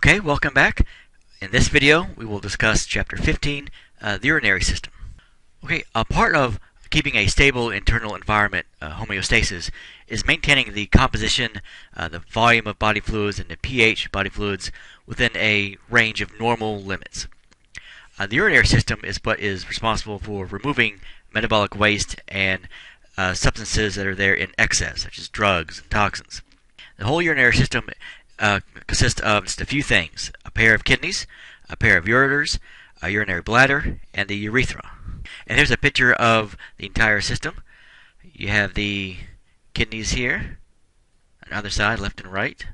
Okay, welcome back. In this video, we will discuss Chapter 15, the urinary system. Okay, a part of keeping a stable internal environment, homeostasis, is maintaining the composition, the volume of body fluids, and the pH of body fluids within a range of normal limits. The urinary system is what is responsible for removing metabolic waste and substances that are there in excess, such as drugs and toxins. The whole urinary system consists of just a few things: a pair of kidneys, a pair of ureters, a urinary bladder, and the urethra. And here's a picture of the entire system. You have the kidneys here, on the other side, left and right.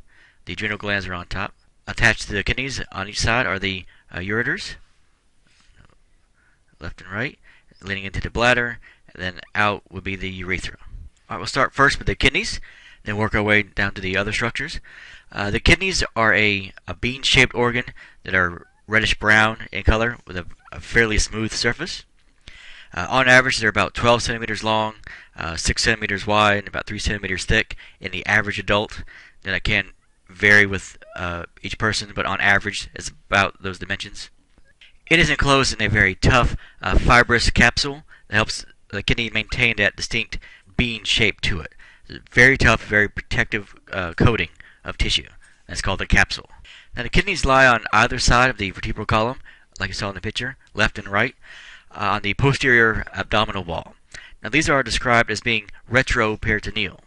The adrenal glands are on top. Attached to the kidneys on each side are the ureters, left and right, leading into the bladder, and then out would be the urethra. All right, we'll start first with the kidneys, then work our way down to the other structures. The kidneys are a bean-shaped organ that are reddish-brown in color with a fairly smooth surface. On average, they're about 12 centimeters long, 6 centimeters wide, and about 3 centimeters thick in the average adult. Then it can vary with each person, but on average, it's about those dimensions. It is enclosed in a very tough, fibrous capsule that helps the kidney maintain that distinct bean shape to it. It's a very tough, very protective coating of tissue. That's called the capsule. Now, the kidneys lie on either side of the vertebral column, like you saw in the picture, left and right, on the posterior abdominal wall. Now, these are described as being retroperitoneal.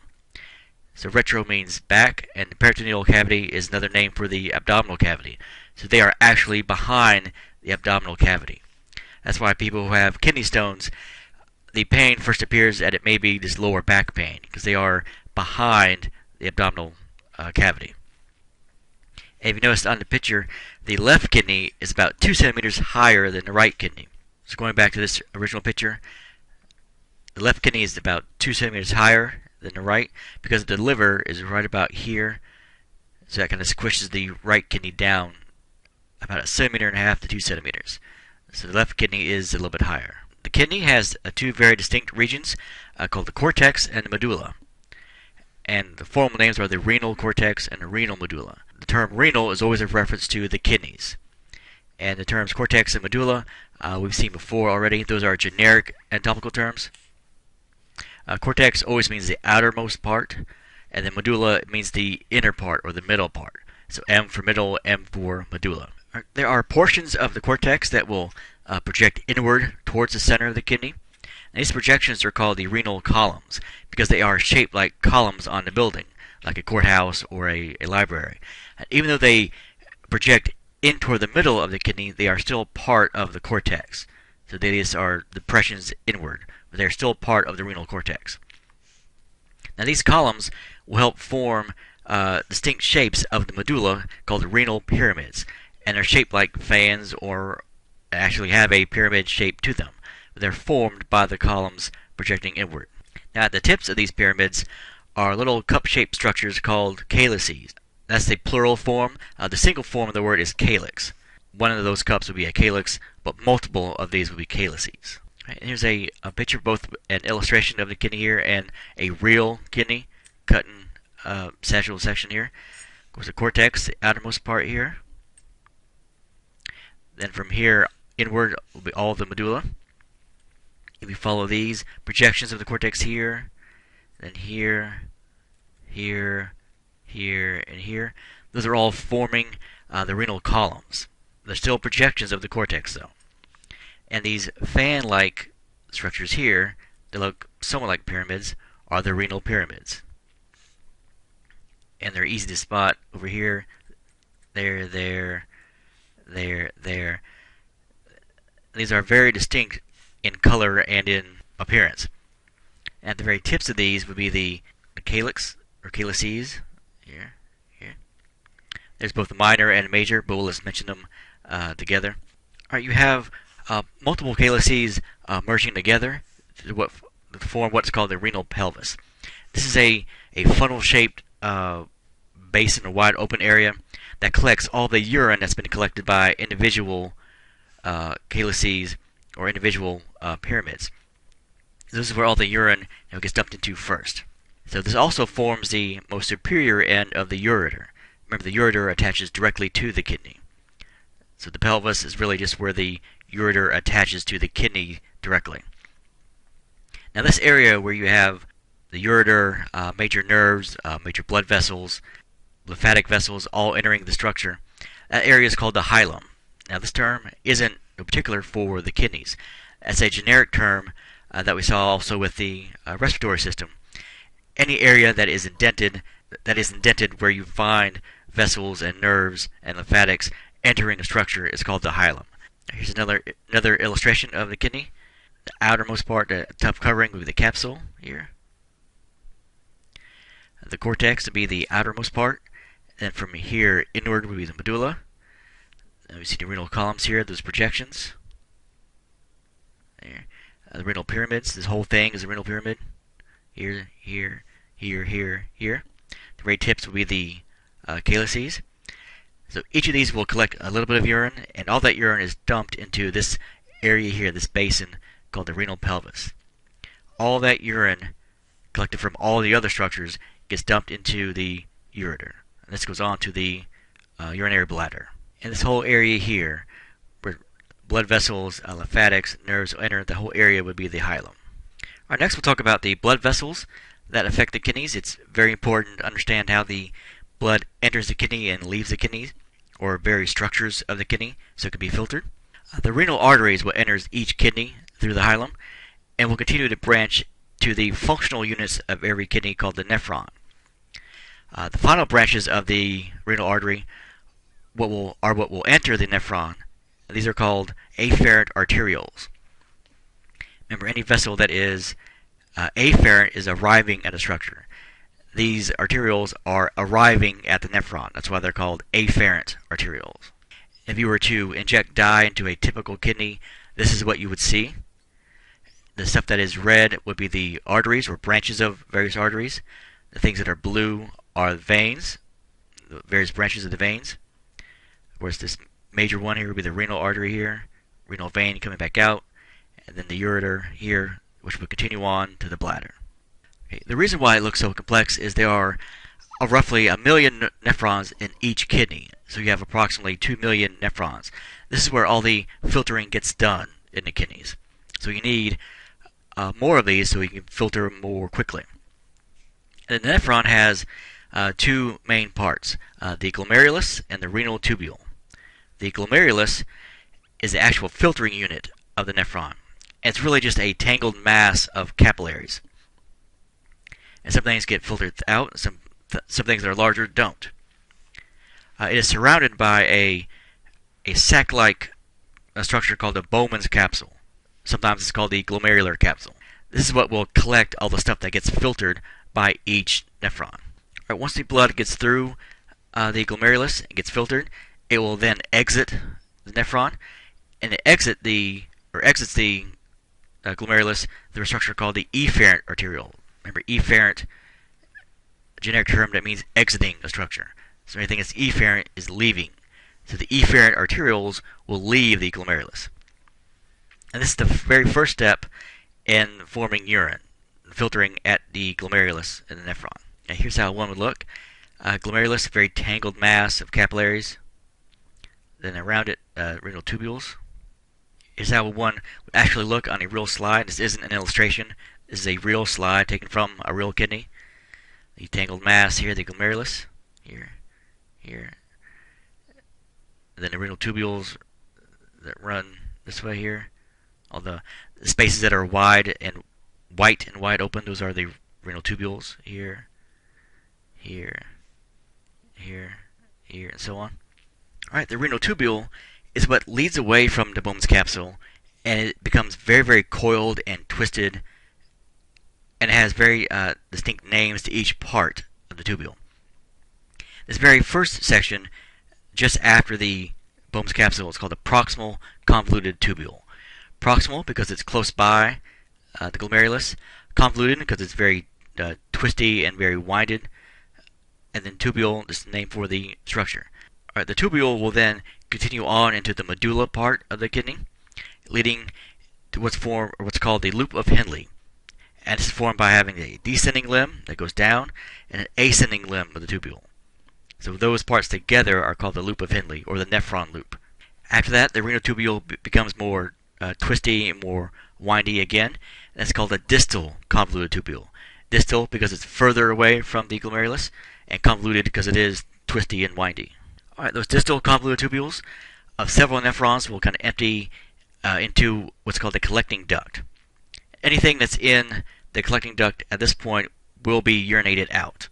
So retro means back, and the peritoneal cavity is another name for the abdominal cavity. So they are actually behind the abdominal cavity. That's why people who have kidney stones, the pain first appears that it may be this lower back pain, because they are behind the abdominal cavity. And if you notice on the picture, the left kidney is about 2 centimeters higher than the right kidney. So going back to this original picture, the left kidney is about 2 centimeters higher than the right because the liver is right about here. So that kind of squishes the right kidney down about 1.5 centimeters to 2 centimeters. So the left kidney is a little bit higher. The kidney has two very distinct regions called the cortex and the medulla. And the formal names are the renal cortex and the renal medulla. The term renal is always a reference to the kidneys. And the terms cortex and medulla we've seen before already. Those are generic anatomical terms. Cortex always means the outermost part, and then medulla means the inner part or the middle part. So M for middle, M for medulla. There are portions of the cortex that will project inward towards the center of the kidney. And these projections are called the renal columns because they are shaped like columns on the building, like a courthouse or a library. And even though they project in toward the middle of the kidney, they are still part of the cortex. So these are depressions inward, but they're still part of the renal cortex. Now these columns will help form distinct shapes of the medulla called the renal pyramids. And they're shaped like fans or actually have a pyramid shape to them. They're formed by the columns projecting inward. Now at the tips of these pyramids are little cup-shaped structures called calyces. That's the plural form. The single form of the word is calyx. One of those cups would be a calyx, but multiple of these would be calyces. Right, and here's a picture, both an illustration of the kidney here and a real kidney cut in sagittal section here. Of course, the cortex, the outermost part here. Then from here inward will be all of the medulla. If you follow these projections of the cortex here, then here, here, here, and here, those are all forming the renal columns. They're still projections of the cortex, though. And these fan-like structures here, that look somewhat like pyramids, are the renal pyramids. And they're easy to spot over here, there, there, there, there. These are very distinct in color and in appearance. At the very tips of these would be the calyx or calyces. Here. There's both a minor and a major, but we'll just mention them together. All right, you have multiple calyces merging together to form what's called the renal pelvis. This is a funnel-shaped basin or wide open area that collects all the urine that's been collected by individual calyces or individual pyramids. This is where all the urine gets dumped into first. So this also forms the most superior end of the ureter. Remember, the ureter attaches directly to the kidney. So the pelvis is really just where the ureter attaches to the kidney directly. Now this area where you have the ureter, major nerves, major blood vessels, lymphatic vessels all entering the structure, that area is called the hilum. Now this term isn't in particular for the kidneys. That's a generic term that we saw also with the respiratory system. Any area that is indented where you find vessels and nerves and lymphatics entering the structure is called the hilum. Here's another illustration of the kidney. The outermost part, the tough covering, would be the capsule here. The cortex would be the outermost part. Then from here inward would be the medulla. And we see the renal columns here, those projections. There. The renal pyramids, this whole thing is a renal pyramid. Here, here, here, here, here. The right tips will be the calyces. So each of these will collect a little bit of urine, and all that urine is dumped into this area here, this basin called the renal pelvis. All that urine collected from all the other structures gets dumped into the ureter. And this goes on to the urinary bladder. And this whole area here, where blood vessels, lymphatics, nerves enter, the whole area would be the hilum. Alright, next we'll talk about the blood vessels that affect the kidneys. It's very important to understand how the blood enters the kidney and leaves the kidney, or various structures of the kidney, so it can be filtered. The renal artery is what enters each kidney through the hilum, and will continue to branch to the functional units of every kidney called the nephron. The final branches of the renal artery what will enter the nephron. These are called afferent arterioles. Remember, any vessel that is afferent is arriving at a structure. These arterioles are arriving at the nephron. That's why they're called afferent arterioles. If you were to inject dye into a typical kidney, this is what you would see. The stuff that is red would be the arteries or branches of various arteries. The things that are blue are the veins, the various branches of the veins. Whereas this major one here would be the renal artery here, renal vein coming back out, and then the ureter here, which would continue on to the bladder. Okay, the reason why it looks so complex is there are roughly 1 million nephrons in each kidney. So you have approximately 2 million nephrons. This is where all the filtering gets done in the kidneys. So you need more of these so you can filter more quickly. And the nephron has two main parts, the glomerulus and the renal tubule. The glomerulus is the actual filtering unit of the nephron. It's really just a tangled mass of capillaries. And some things get filtered out, some things that are larger don't. It is surrounded by a sac-like structure called the Bowman's capsule. Sometimes it's called the glomerular capsule. This is what will collect all the stuff that gets filtered by each nephron. Right, once the blood gets through the glomerulus and gets filtered, it will then exit the nephron, and it exits the glomerulus through a structure called the efferent arteriole. Remember, efferent, a generic term that means exiting a structure. So anything that's efferent is leaving. So the efferent arterioles will leave the glomerulus. And this is the very first step in forming urine, filtering at the glomerulus in the nephron. Now here's how one would look. Glomerulus, a very tangled mass of capillaries. Then around it, renal tubules. Here's how one would actually look on a real slide. This isn't an illustration. This is a real slide taken from a real kidney. The tangled mass here, the glomerulus. Here. And then the renal tubules that run this way here. All the spaces that are wide and white and wide open, those are the renal tubules. Here, and so on. Alright, the renal tubule is what leads away from the Bowman's capsule, and it becomes very, very coiled and twisted, and it has very distinct names to each part of the tubule. This very first section, just after the Bowman's capsule, is called the proximal convoluted tubule. Proximal because it's close by the glomerulus, convoluted because it's very twisty and very winded, and then tubule is the name for the structure. Alright, the tubule will then continue on into the medulla part of the kidney, leading to what's called the loop of Henle. And it's formed by having a descending limb that goes down and an ascending limb of the tubule. So those parts together are called the loop of Henle, or the nephron loop. After that, the renal tubule becomes more twisty and more windy again. That's called a distal convoluted tubule. Distal because it's further away from the glomerulus, and convoluted because it is twisty and windy. Alright, those distal convoluted tubules of several nephrons will kind of empty into what's called the collecting duct. Anything that's in the collecting duct at this point will be urinated out.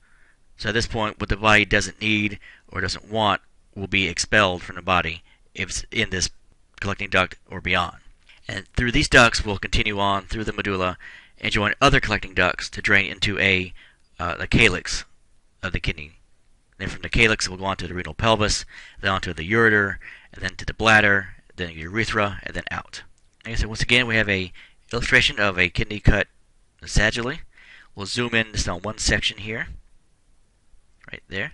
So at this point, what the body doesn't need or doesn't want will be expelled from the body if it's in this collecting duct or beyond. And through these ducts, we'll continue on through the medulla and join other collecting ducts to drain into the calyx of the kidney. Then from the calyx, we'll go on to the renal pelvis, then onto the ureter, and then to the bladder, then the urethra, and then out. Okay, so once again, we have a illustration of a kidney cut sagittally. We'll zoom in just on one section here, right there.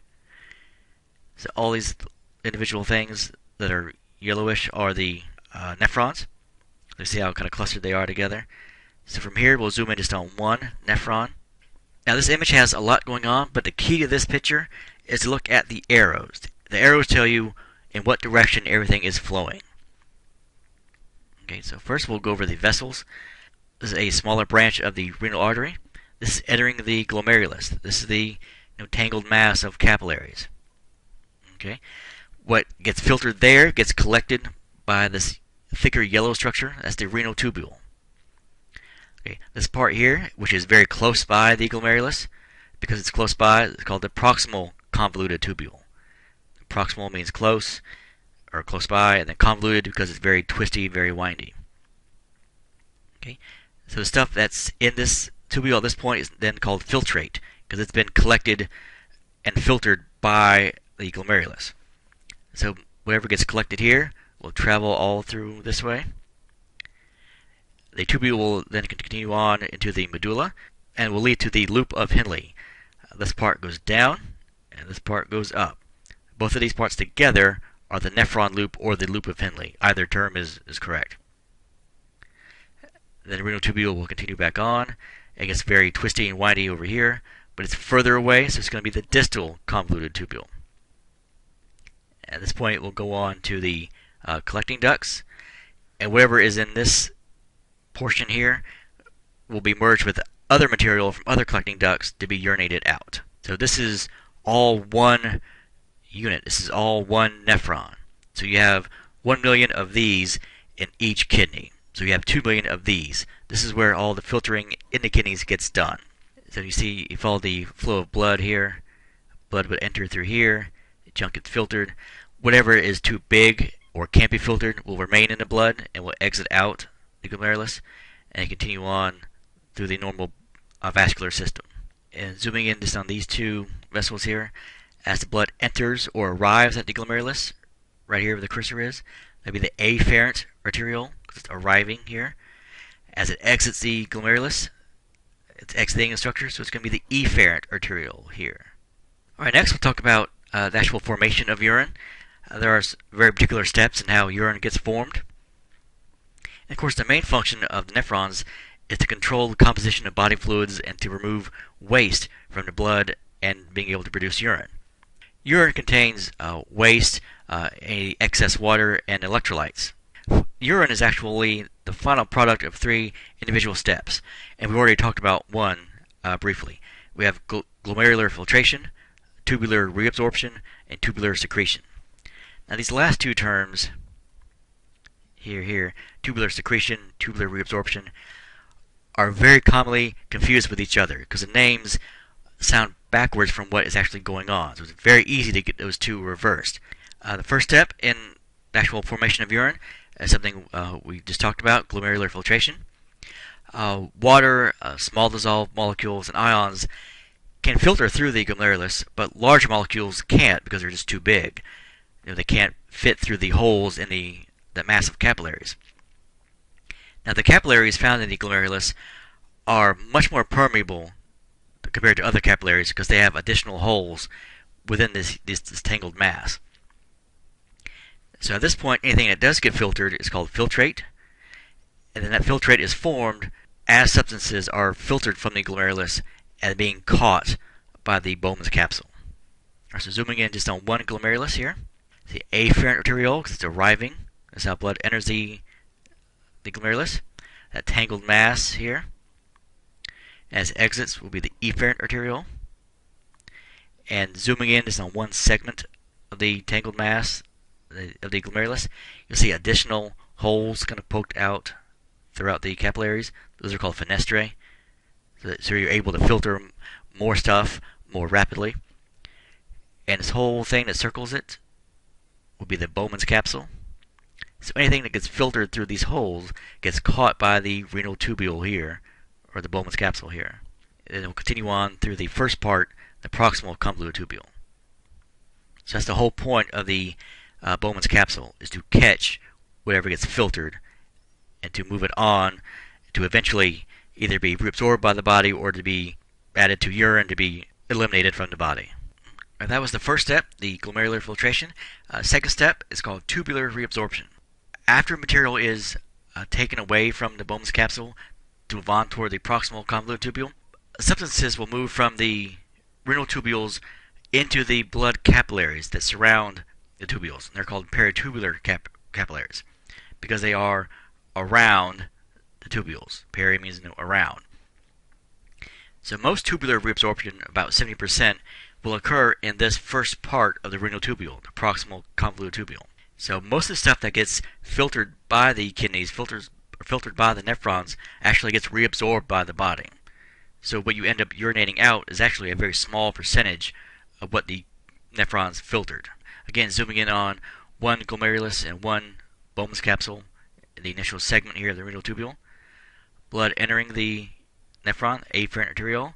So all these individual things that are yellowish are the nephrons. You see how kind of clustered they are together. So from here, we'll zoom in just on one nephron. Now this image has a lot going on, but the key to this picture is to look at the arrows. The arrows tell you in what direction everything is flowing. Okay, so first we'll go over the vessels. This is a smaller branch of the renal artery. This is entering the glomerulus. This is the tangled mass of capillaries. Okay, what gets filtered there gets collected by this thicker yellow structure. That's the renal tubule. Okay, this part here, which is very close by the glomerulus, because it's close by, it's called the proximal convoluted tubule. Proximal means close, or close by, and then convoluted because it's very twisty, very windy. Okay, so the stuff that's in this tubule at this point is then called filtrate, because it's been collected and filtered by the glomerulus. So whatever gets collected here will travel all through this way. The tubule will then continue on into the medulla and will lead to the loop of Henle. This part goes down and this part goes up. Both of these parts together are the nephron loop or the loop of Henle. Either term is correct. Then the renal tubule will continue back on. It gets very twisty and windy over here, but it's further away, so it's going to be the distal convoluted tubule. At this point, we'll go on to the collecting ducts, and whatever is in this portion here will be merged with other material from other collecting ducts to be urinated out. So this is all one unit. This is all one nephron. So you have 1 million of these in each kidney. So you have 2 million of these. This is where all the filtering in the kidneys gets done. So you see, you follow the flow of blood here. Blood would enter through here. The junk gets filtered. Whatever is too big or can't be filtered will remain in the blood and will exit out the glomerulus and continue on through the normal vascular system. And zooming in just on these two vessels here, as the blood enters or arrives at the glomerulus, right here where the cursor is, that'll be the afferent arteriole, because it's arriving here. As it exits the glomerulus, it's exiting the structure, so it's going to be the efferent arteriole here. Alright, next we'll talk about the actual formation of urine. There are very particular steps in how urine gets formed. And of course, the main function of the nephrons is to control the composition of body fluids and to remove waste from the blood and being able to produce urine. Urine contains waste, any excess water, and electrolytes. Urine is actually the final product of 3 individual steps, and we've already talked about one briefly. We have glomerular filtration, tubular reabsorption, and tubular secretion. Now these last two terms, here, tubular secretion, tubular reabsorption, are very commonly confused with each other because the names sound backwards from what is actually going on. So it's very easy to get those two reversed. The first step in the actual formation of urine is something we just talked about, glomerular filtration. Water, small dissolved molecules, and ions can filter through the glomerulus, but large molecules can't because they're just too big. They can't fit through the holes in the massive capillaries. Now the capillaries found in the glomerulus are much more permeable compared to other capillaries because they have additional holes within this tangled mass. So at this point, anything that does get filtered is called filtrate, and then that filtrate is formed as substances are filtered from the glomerulus and being caught by the Bowman's capsule. Alright, so zooming in just on one glomerulus here. The afferent arteriole, because it's arriving. That's how blood enters the glomerulus. That tangled mass here. As it exits will be the efferent arteriole. And zooming in just on one segment of the tangled mass of the glomerulus, you'll see additional holes kind of poked out throughout the capillaries. Those are called fenestrae. So you're able to filter more stuff more rapidly. And this whole thing that circles it will be the Bowman's capsule. So anything that gets filtered through these holes gets caught by the renal tubule here, or the Bowman's capsule here. And it will continue on through the first part, the proximal convoluted tubule. So that's the whole point of the Bowman's capsule, is to catch whatever gets filtered and to move it on to eventually either be reabsorbed by the body or to be added to urine to be eliminated from the body. And that was the first step, the glomerular filtration. Second step is called tubular reabsorption. After material is taken away from the Bowman's capsule to move on toward the proximal convoluted tubule, substances will move from the renal tubules into the blood capillaries that surround the tubules. And they're called peritubular capillaries because they are around the tubules. Peri means around. So most tubular reabsorption, about 70%, will occur in this first part of the renal tubule, the proximal convoluted tubule. So most of the stuff that gets filtered by the kidneys, filtered by the nephrons, actually gets reabsorbed by the body. So what you end up urinating out is actually a very small percentage of what the nephrons filtered. Again, zooming in on one glomerulus and one Bowman's capsule, the initial segment here of the renal tubule. Blood entering the nephron, afferent arteriole.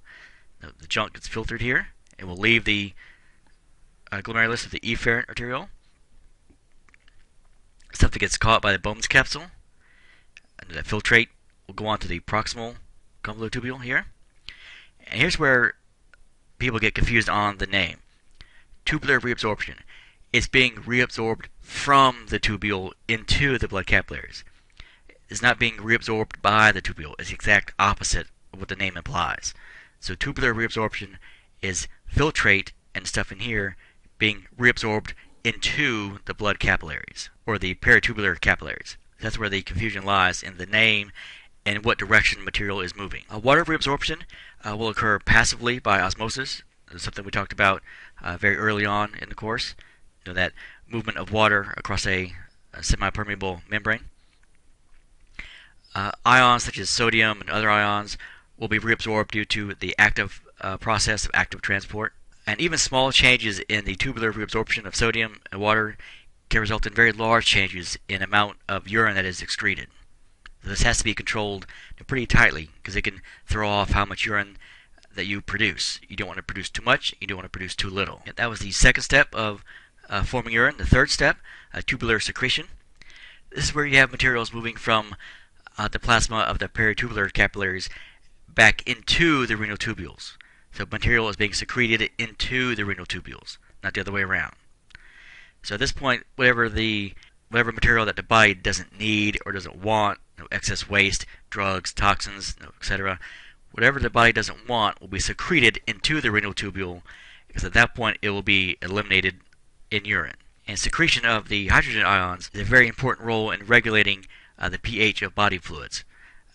The junk gets filtered here. It will leave the glomerulus of the efferent arteriole. Stuff that gets caught by the Bowman's capsule, and that filtrate will go on to the proximal convoluted tubule here. And here's where people get confused on the name. Tubular reabsorption. It's being reabsorbed from the tubule into the blood capillaries. It's not being reabsorbed by the tubule. It's the exact opposite of what the name implies. So tubular reabsorption is filtrate and stuff in here being reabsorbed into the blood capillaries, or the peritubular capillaries. That's where the confusion lies in the name and what direction material is moving. Water reabsorption will occur passively by osmosis. That's something we talked about very early on in the course. You know, that movement of water across a semi-permeable membrane. Ions such as sodium and other ions will be reabsorbed due to the active process of active transport. And even small changes in the tubular reabsorption of sodium and water can result in very large changes in amount of urine that is excreted. So this has to be controlled pretty tightly because it can throw off how much urine that you produce. You don't want to produce too much, you don't want to produce too little. And that was the second step of forming urine. The third step, tubular secretion. This is where you have materials moving from the plasma of the peritubular capillaries back into the renal tubules. So material is being secreted into the renal tubules, not the other way around. So at this point, whatever material that the body doesn't need or doesn't want, excess waste, drugs, toxins, etc., whatever the body doesn't want will be secreted into the renal tubule, because at that point it will be eliminated in urine. And secretion of the hydrogen ions is a very important role in regulating the pH of body fluids.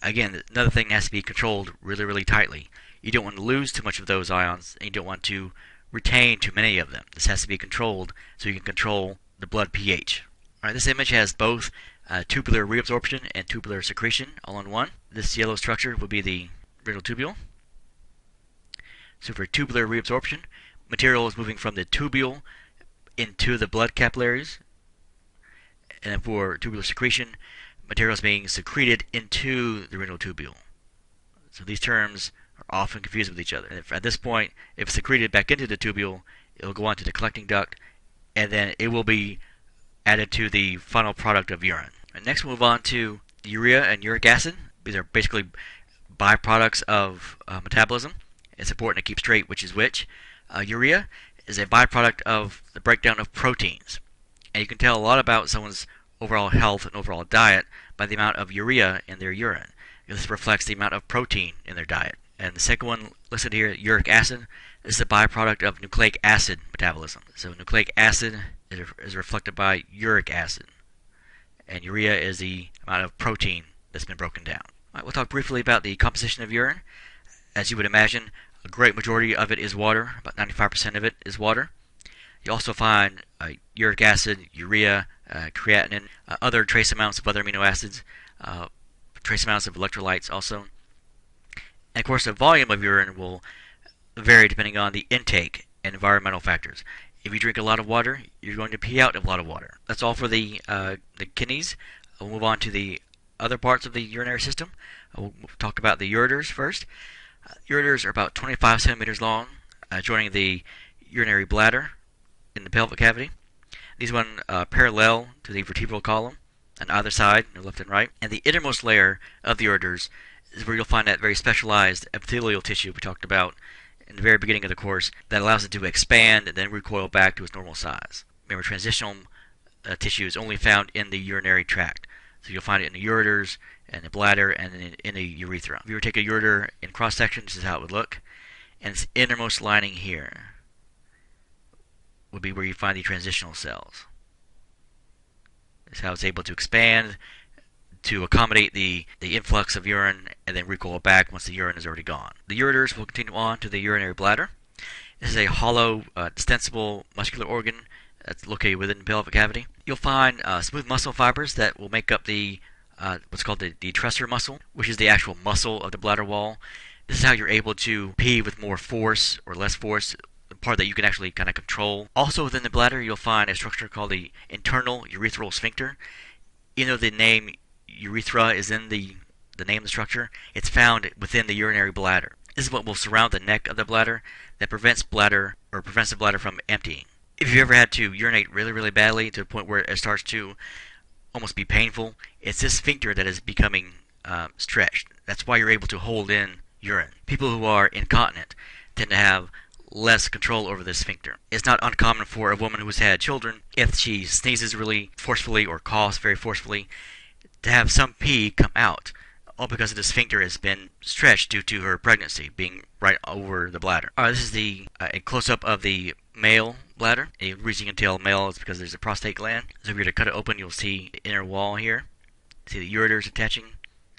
Again, another thing that has to be controlled really, really tightly. You don't want to lose too much of those ions, and you don't want to retain too many of them. This has to be controlled so you can control the blood pH. Alright, this image has both tubular reabsorption and tubular secretion all in one. This yellow structure would be the renal tubule. So for tubular reabsorption, material is moving from the tubule into the blood capillaries. And then for tubular secretion, material is being secreted into the renal tubule. So these terms are often confused with each other. And at this point, if secreted back into the tubule, it will go on to the collecting duct, and then it will be added to the final product of urine. And next we'll move on to urea and uric acid. These are basically byproducts of metabolism. It's important to keep straight which is which. Urea is a byproduct of the breakdown of proteins. And you can tell a lot about someone's overall health and overall diet by the amount of urea in their urine. This reflects the amount of protein in their diet. And the second one listed here, uric acid, is a byproduct of nucleic acid metabolism. So nucleic acid is reflected by uric acid, and urea is the amount of protein that's been broken down. All right, we'll talk briefly about the composition of urine. As you would imagine, a great majority of it is water. About 95% of it is water. You also find uric acid, urea, creatinine, other trace amounts of other amino acids, trace amounts of electrolytes also. And of course, the volume of urine will vary depending on the intake and environmental factors. If you drink a lot of water, you're going to pee out a lot of water. That's all for the kidneys. We'll move on to the other parts of the urinary system. We'll talk about the ureters first. Ureters are about 25 centimeters long, joining the urinary bladder in the pelvic cavity. These run parallel to the vertebral column on either side, left and right. And the innermost layer of the ureters is where you'll find that very specialized epithelial tissue we talked about in the very beginning of the course that allows it to expand and then recoil back to its normal size. Remember, transitional tissue is only found in the urinary tract. So you'll find it in the ureters and the bladder and in the urethra. If you were to take a ureter in cross-section, this is how it would look. And its innermost lining here would be where you find the transitional cells. This is how it's able to expand to accommodate the influx of urine and then recoil back once the urine is already gone. The ureters will continue on to the urinary bladder. This is a hollow, distensible muscular organ that's located within the pelvic cavity. You'll find smooth muscle fibers that will make up the what's called the detrusor muscle, which is the actual muscle of the bladder wall. This is how you're able to pee with more force or less force, the part that you can actually kind of control. Also within the bladder, you'll find a structure called the internal urethral sphincter. Even though the name urethra is in the name of the structure, it's found within the urinary bladder. This is what will surround the neck of the bladder that prevents the bladder from emptying. If you've ever had to urinate really, really badly to the point where it starts to almost be painful, it's this sphincter that is becoming stretched. That's why you're able to hold in urine. People who are incontinent tend to have less control over this sphincter. It's not uncommon for a woman who has had children, if she sneezes really forcefully or coughs very forcefully, to have some pee come out, all because the sphincter has been stretched due to her pregnancy being right over the bladder. Alright, this is a close-up of the male bladder. The reason you can tell male is because there's a prostate gland. So if you were to cut it open, you'll see the inner wall here. See the ureters attaching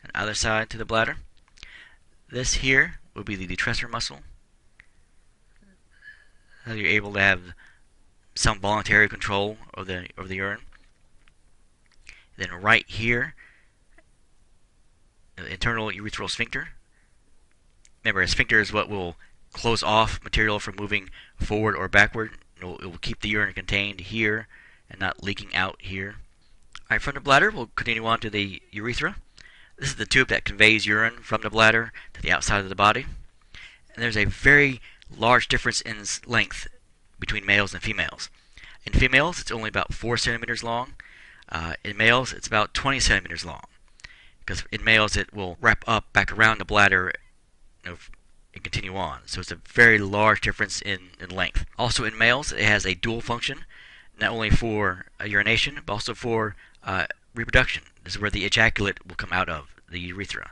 on either side to the bladder. This here would be the detrusor muscle. So you're able to have some voluntary control of the urine. Then right here, the internal urethral sphincter. Remember, a sphincter is what will close off material from moving forward or backward. It will keep the urine contained here and not leaking out here. Alright, from the bladder, we'll continue on to the urethra. This is the tube that conveys urine from the bladder to the outside of the body. And there's a very large difference in length between males and females. In females, it's only about 4 centimeters long. In males, it's about 20 centimeters long. Because in males, it will wrap up back around the bladder and continue on. So it's a very large difference in length. Also in males, it has a dual function, not only for urination, but also for reproduction. This is where the ejaculate will come out of, the urethra.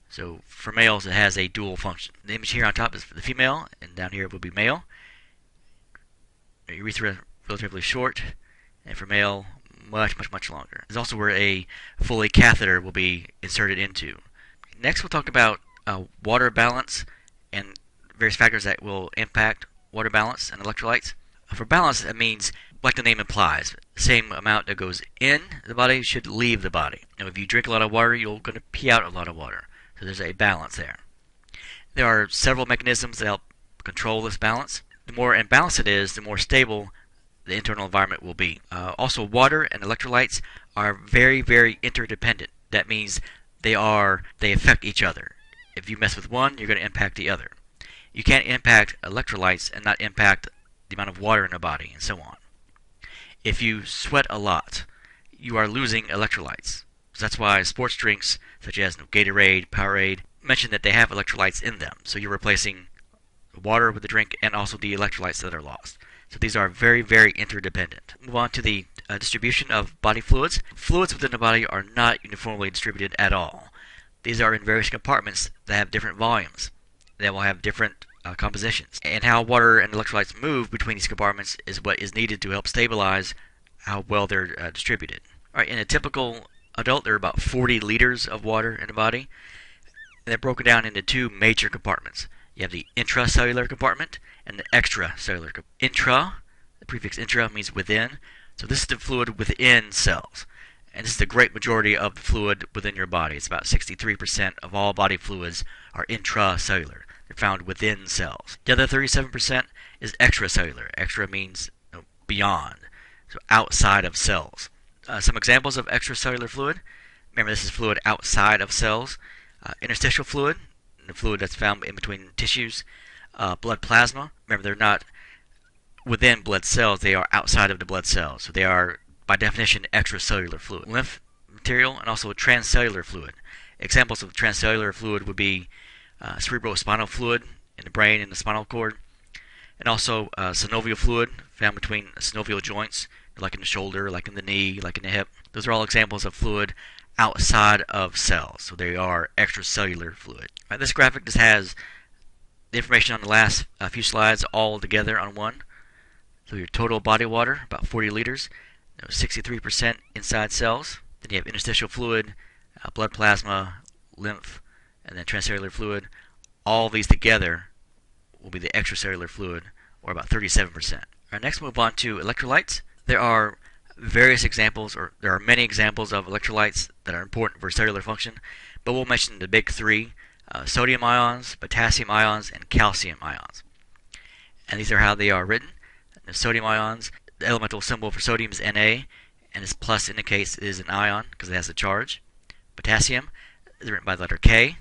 So for males, it has a dual function. The image here on top is for the female, and down here will be male. The urethra relatively short, and for male, much, much, much longer. This is also where a Foley catheter will be inserted into. Next, we'll talk about water balance and various factors that will impact water balance and electrolytes. For balance, that means, like the name implies, the same amount that goes in the body should leave the body. Now, if you drink a lot of water, you're going to pee out a lot of water. So there's a balance there. There are several mechanisms that help control this balance. The more imbalanced it is, the more stable the internal environment will be. Also, water and electrolytes are very, very interdependent. That means they affect each other. If you mess with one, you're going to impact the other. You can't impact electrolytes and not impact the amount of water in the body, and so on. If you sweat a lot, you are losing electrolytes. So that's why sports drinks, such as Gatorade, Powerade, mention that they have electrolytes in them. So you're replacing water with the drink and also the electrolytes that are lost. So these are very, very interdependent. Move on to the distribution of body fluids. Fluids within the body are not uniformly distributed at all. These are in various compartments that have different volumes. They will have different compositions. And how water and electrolytes move between these compartments is what is needed to help stabilize how well they're distributed. All right, in a typical adult, there are about 40 liters of water in the body. And they're broken down into two major compartments. You have the intracellular compartment and the extracellular compartment. Intra, the prefix intra means within. So this is the fluid within cells. And this is the great majority of the fluid within your body. It's about 63% of all body fluids are intracellular. They're found within cells. The other 37% is extracellular. Extra means beyond, so outside of cells. Some examples of extracellular fluid. Remember, this is fluid outside of cells. Interstitial fluid, the fluid that's found in between tissues. Blood plasma. Remember, they're not within blood cells. They are outside of the blood cells. So they are, by definition, extracellular fluid. Lymph material and also transcellular fluid. Examples of transcellular fluid would be cerebrospinal fluid in the brain and the spinal cord, and also synovial fluid found between synovial joints, like in the shoulder, like in the knee, like in the hip. Those are all examples of fluid outside of cells, so they are extracellular fluid. Right, this graphic just has the information on the last few slides all together on one. So your total body water, about 40 liters, 63% inside cells. Then you have interstitial fluid, blood plasma, lymph, and then transcellular fluid. All these together will be the extracellular fluid, or about 37%. All right, next move on to electrolytes. There are various examples, or there are many examples of electrolytes that are important for cellular function, but we'll mention the big three: sodium ions, potassium ions, and calcium ions. And these are how they are written. The sodium ions, the elemental symbol for sodium is Na, and this plus indicates it is an ion because it has a charge. Potassium is written by the letter K,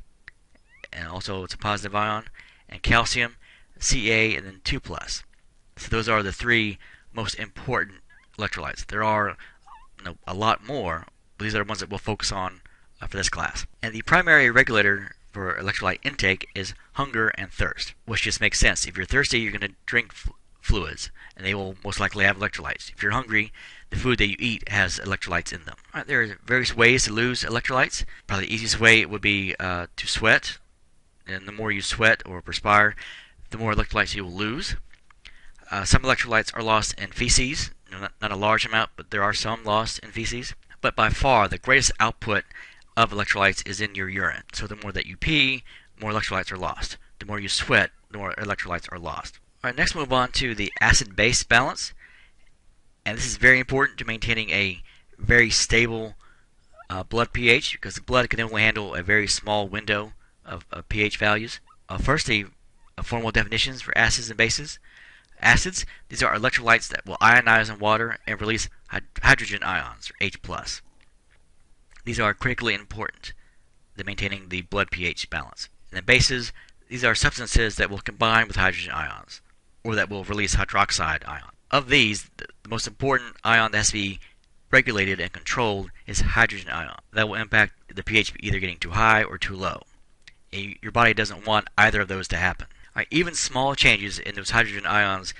and also it's a positive ion. And calcium, Ca, and then 2 plus. So those are the three most important electrolytes. There are a lot more, but these are the ones that we'll focus on for this class. And the primary regulator for electrolyte intake is hunger and thirst, which just makes sense. If you're thirsty, you're going to drink fluids, and they will most likely have electrolytes. If you're hungry, the food that you eat has electrolytes in them. All right, there are various ways to lose electrolytes. Probably the easiest way would be to sweat, and the more you sweat or perspire, the more electrolytes you will lose. Some electrolytes are lost in feces. Not a large amount, but there are some lost in feces. But by far, the greatest output of electrolytes is in your urine. So the more that you pee, more electrolytes are lost. The more you sweat, the more electrolytes are lost. All right, next move on to the acid-base balance. And this is very important to maintaining a very stable blood pH, because the blood can only handle a very small window of pH values. First, the formal definitions for acids and bases. Acids, these are electrolytes that will ionize in water and release hydrogen ions, or H+. These are critically important to maintaining the blood pH balance. And then bases, these are substances that will combine with hydrogen ions, or that will release hydroxide ion. Of these, the most important ion that has to be regulated and controlled is hydrogen ion. That will impact the pH either getting too high or too low. Your body doesn't want either of those to happen. All right, even small changes in those hydrogen ions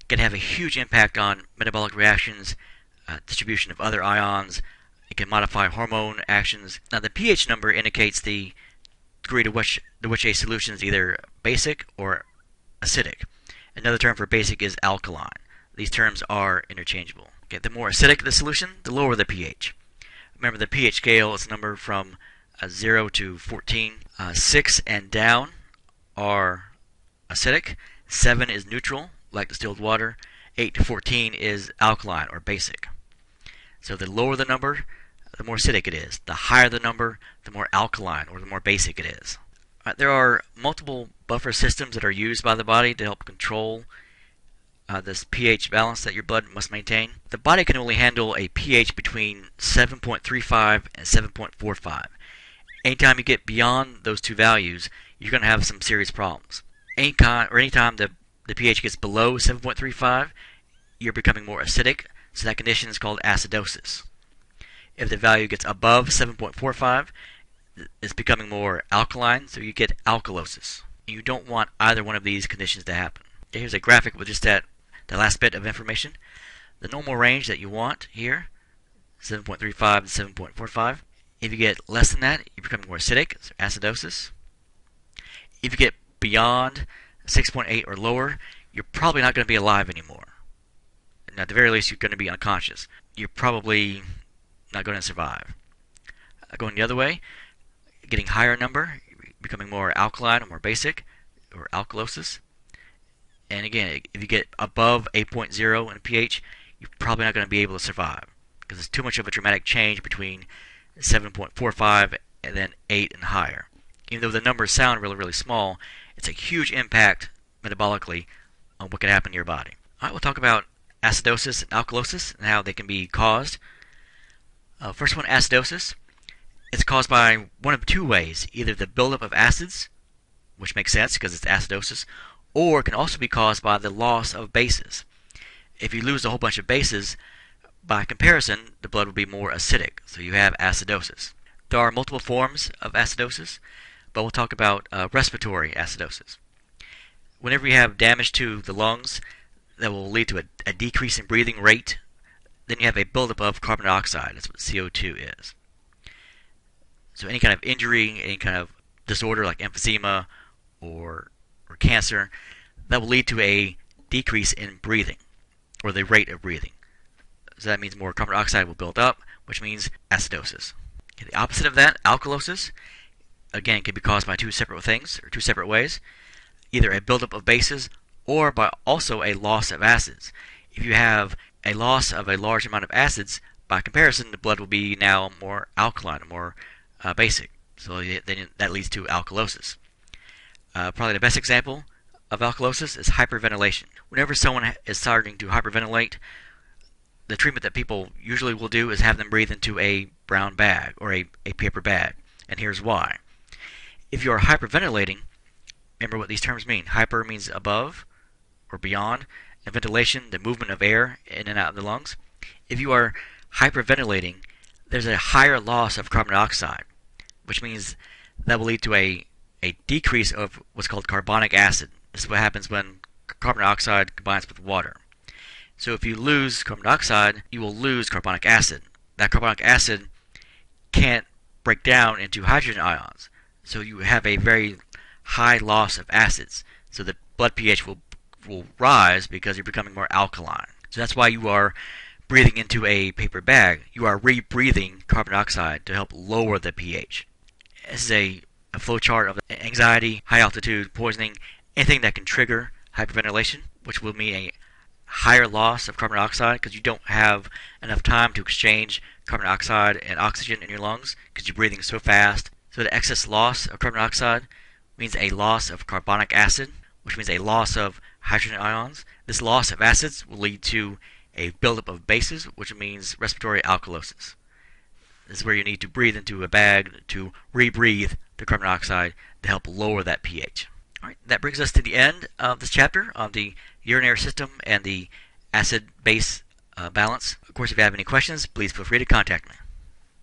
can have a huge impact on metabolic reactions, distribution of other ions. It can modify hormone actions. Now, the pH number indicates the degree to which a solution is either basic or acidic. Another term for basic is alkaline. These terms are interchangeable. Okay, the more acidic the solution, the lower the pH. Remember, the pH scale is a number from 0 to 14. 6 and down are acidic. 7 is neutral, like distilled water. 8 to 14 is alkaline or basic. So the lower the number, the more acidic it is. The higher the number, the more alkaline or the more basic it is. There are multiple buffer systems that are used by the body to help control this pH balance that your blood must maintain. The body can only handle a pH between 7.35 and 7.45. Anytime you get beyond those two values, you're going to have some serious problems. Anytime the pH gets below 7.35, you're becoming more acidic, so that condition is called acidosis. If the value gets above 7.45, it's becoming more alkaline, so you get alkalosis. You don't want either one of these conditions to happen. Here's a graphic with just that last bit of information. The normal range that you want here, 7.35 to 7.45. If you get less than that, you're becoming more acidic, so acidosis. If you get beyond 6.8 or lower, you're probably not going to be alive anymore. And at the very least, you're going to be unconscious. You're probably not going to survive. Going the other way, getting higher number, becoming more alkaline or more basic, or alkalosis. And again, if you get above 8.0 in pH, you're probably not going to be able to survive because it's too much of a dramatic change between 7.45 and then 8 and higher. Even though the numbers sound really, really small, it's a huge impact metabolically on what can happen to your body. Alright, we'll talk about acidosis and alkalosis and how they can be caused. First one, acidosis. It's caused by one of two ways. Either the buildup of acids, which makes sense because it's acidosis, or it can also be caused by the loss of bases. If you lose a whole bunch of bases, by comparison, the blood will be more acidic, so you have acidosis. There are multiple forms of acidosis, but we'll talk about respiratory acidosis. Whenever you have damage to the lungs, that will lead to a decrease in breathing rate. Then you have a buildup of carbon dioxide. That's what CO2 is. So any kind of injury, any kind of disorder like emphysema or cancer, that will lead to a decrease in breathing, or the rate of breathing. So that means more carbon dioxide will build up, which means acidosis. Okay, the opposite of that, alkalosis, again, can be caused by two separate things, or two separate ways. Either a buildup of bases, or by also a loss of acids. If you have a loss of a large amount of acids, by comparison, the blood will be now more alkaline, more basic. So then that leads to alkalosis. Probably the best example of alkalosis is hyperventilation. Whenever someone is starting to hyperventilate, the treatment that people usually will do is have them breathe into a brown bag or a paper bag. And here's why. If you are hyperventilating, remember what these terms mean. Hyper means above or beyond, and ventilation, the movement of air in and out of the lungs. If you are hyperventilating, there's a higher loss of carbon dioxide, which means that will lead to a decrease of what's called carbonic acid. This is what happens when carbon dioxide combines with water. So if you lose carbon dioxide, you will lose carbonic acid. That carbonic acid can't break down into hydrogen ions. So you have a very high loss of acids. So the blood pH will rise because you're becoming more alkaline. So that's why you are breathing into a paper bag. You are rebreathing carbon dioxide to help lower the pH. This is a flow chart of anxiety, high altitude poisoning, anything that can trigger hyperventilation, which will mean a higher loss of carbon dioxide because you don't have enough time to exchange carbon dioxide and oxygen in your lungs because you're breathing so fast. So the excess loss of carbon dioxide means a loss of carbonic acid, which means a loss of hydrogen ions. This loss of acids will lead to a buildup of bases, which means respiratory alkalosis. This is where you need to breathe into a bag to rebreathe the carbon dioxide to help lower that pH. All right, that brings us to the end of this chapter on the urinary system and the acid-base balance. Of course, if you have any questions, please feel free to contact me.